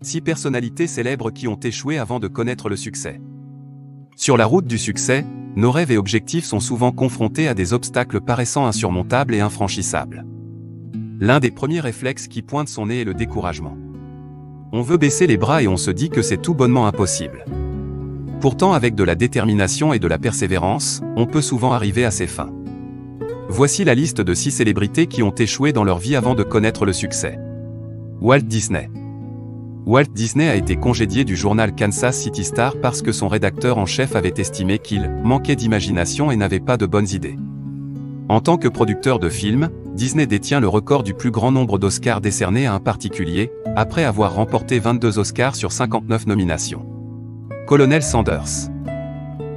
6 personnalités célèbres qui ont échoué avant de connaître le succès. Sur la route du succès, nos rêves et objectifs sont souvent confrontés à des obstacles paraissant insurmontables et infranchissables. L'un des premiers réflexes qui pointe son nez est le découragement. On veut baisser les bras et on se dit que c'est tout bonnement impossible. Pourtant, avec de la détermination et de la persévérance, on peut souvent arriver à ses fins. Voici la liste de 6 célébrités qui ont échoué dans leur vie avant de connaître le succès. Walt Disney. Walt Disney a été congédié du journal Kansas City Star parce que son rédacteur en chef avait estimé qu'il manquait d'imagination et n'avait pas de bonnes idées. En tant que producteur de films, Disney détient le record du plus grand nombre d'Oscars décernés à un particulier, après avoir remporté 22 Oscars sur 59 nominations. Colonel Sanders.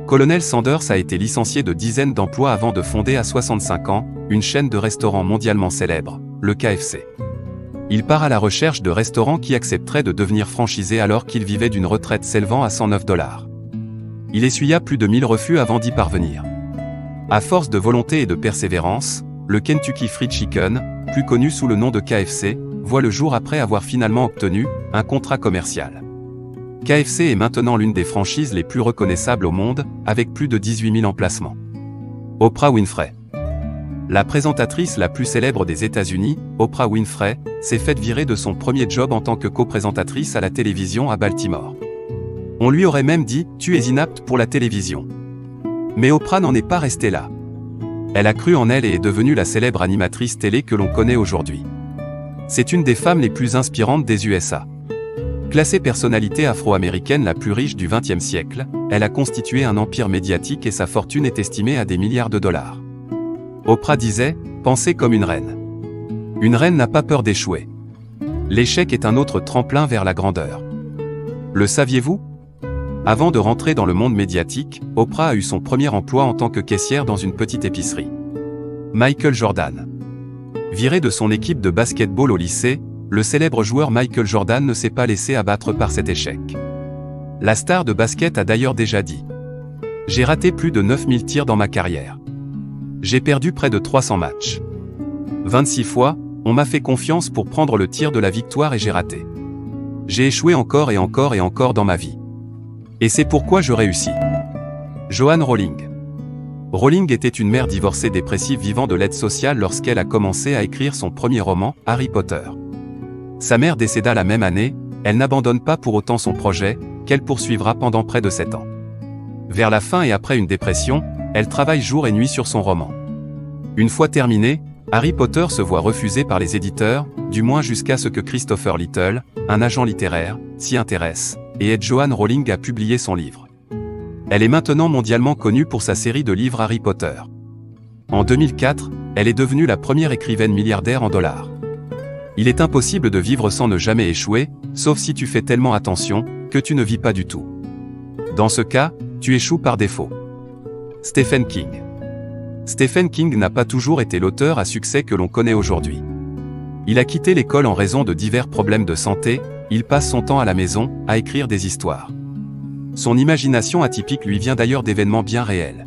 Colonel Sanders a été licencié de dizaines d'emplois avant de fonder à 65 ans, une chaîne de restaurants mondialement célèbre, le KFC. Il part à la recherche de restaurants qui accepteraient de devenir franchisés alors qu'il vivait d'une retraite s'élevant à $109. Il essuya plus de 1000 refus avant d'y parvenir. À force de volonté et de persévérance, le Kentucky Fried Chicken, plus connu sous le nom de KFC, voit le jour après avoir finalement obtenu un contrat commercial. KFC est maintenant l'une des franchises les plus reconnaissables au monde, avec plus de 18 000 emplacements. Oprah Winfrey. La présentatrice la plus célèbre des États-Unis, Oprah Winfrey, s'est faite virer de son premier job en tant que co-présentatrice à la télévision à Baltimore. On lui aurait même dit « Tu es inapte pour la télévision ». Mais Oprah n'en est pas restée là. Elle a cru en elle et est devenue la célèbre animatrice télé que l'on connaît aujourd'hui. C'est une des femmes les plus inspirantes des USA. Classée personnalité afro-américaine la plus riche du XXe siècle, elle a constitué un empire médiatique et sa fortune est estimée à des milliards de dollars. Oprah disait « Pensez comme une reine ». Une reine n'a pas peur d'échouer. L'échec est un autre tremplin vers la grandeur. Le saviez-vous ? Avant de rentrer dans le monde médiatique, Oprah a eu son premier emploi en tant que caissière dans une petite épicerie. Michael Jordan. Viré de son équipe de basket-ball au lycée, le célèbre joueur Michael Jordan ne s'est pas laissé abattre par cet échec. La star de basket a d'ailleurs déjà dit « J'ai raté plus de 9000 tirs dans ma carrière. J'ai perdu près de 300 matchs. 26 fois, on m'a fait confiance pour prendre le tir de la victoire et j'ai raté. J'ai échoué encore et encore et encore dans ma vie. Et c'est pourquoi je réussis. » Joanne Rowling. Rowling était une mère divorcée dépressive vivant de l'aide sociale lorsqu'elle a commencé à écrire son premier roman, Harry Potter. Sa mère décéda la même année, elle n'abandonne pas pour autant son projet, qu'elle poursuivra pendant près de 7 ans. Vers la fin et après une dépression, elle travaille jour et nuit sur son roman. Une fois terminé, Harry Potter se voit refusé par les éditeurs, du moins jusqu'à ce que Christopher Little, un agent littéraire, s'y intéresse, et aide Joanne Rowling à publier son livre. Elle est maintenant mondialement connue pour sa série de livres Harry Potter. En 2004, elle est devenue la première écrivaine milliardaire en dollars. Il est impossible de vivre sans ne jamais échouer, sauf si tu fais tellement attention, que tu ne vis pas du tout. Dans ce cas, tu échoues par défaut. Stephen King. Stephen King n'a pas toujours été l'auteur à succès que l'on connaît aujourd'hui. Il a quitté l'école en raison de divers problèmes de santé, il passe son temps à la maison, à écrire des histoires. Son imagination atypique lui vient d'ailleurs d'événements bien réels.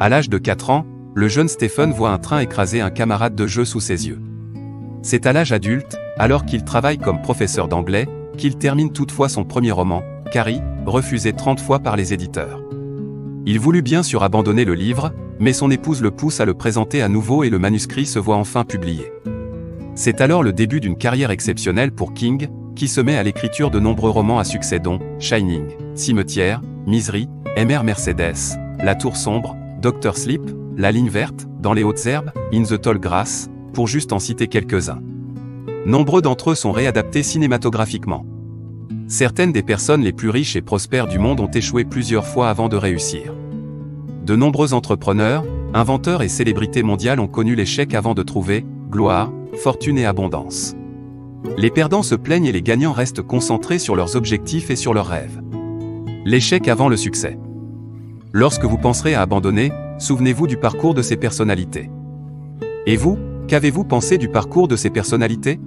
À l'âge de 4 ans, le jeune Stephen voit un train écraser un camarade de jeu sous ses yeux. C'est à l'âge adulte, alors qu'il travaille comme professeur d'anglais, qu'il termine toutefois son premier roman, Carrie, refusé 30 fois par les éditeurs. Il voulut bien sûr abandonner le livre, mais son épouse le pousse à le présenter à nouveau et le manuscrit se voit enfin publié. C'est alors le début d'une carrière exceptionnelle pour King, qui se met à l'écriture de nombreux romans à succès dont Shining, Cimetière, Misery, Mr. Mercedes, La Tour Sombre, Dr. Sleep, La Ligne Verte, Dans les Hautes Herbes, In the Tall Grass, pour juste en citer quelques-uns. Nombreux d'entre eux sont réadaptés cinématographiquement. Certaines des personnes les plus riches et prospères du monde ont échoué plusieurs fois avant de réussir. De nombreux entrepreneurs, inventeurs et célébrités mondiales ont connu l'échec avant de trouver gloire, fortune et abondance. Les perdants se plaignent et les gagnants restent concentrés sur leurs objectifs et sur leurs rêves. L'échec avant le succès. Lorsque vous penserez à abandonner, souvenez-vous du parcours de ces personnalités. Et vous, qu'avez-vous pensé du parcours de ces personnalités ?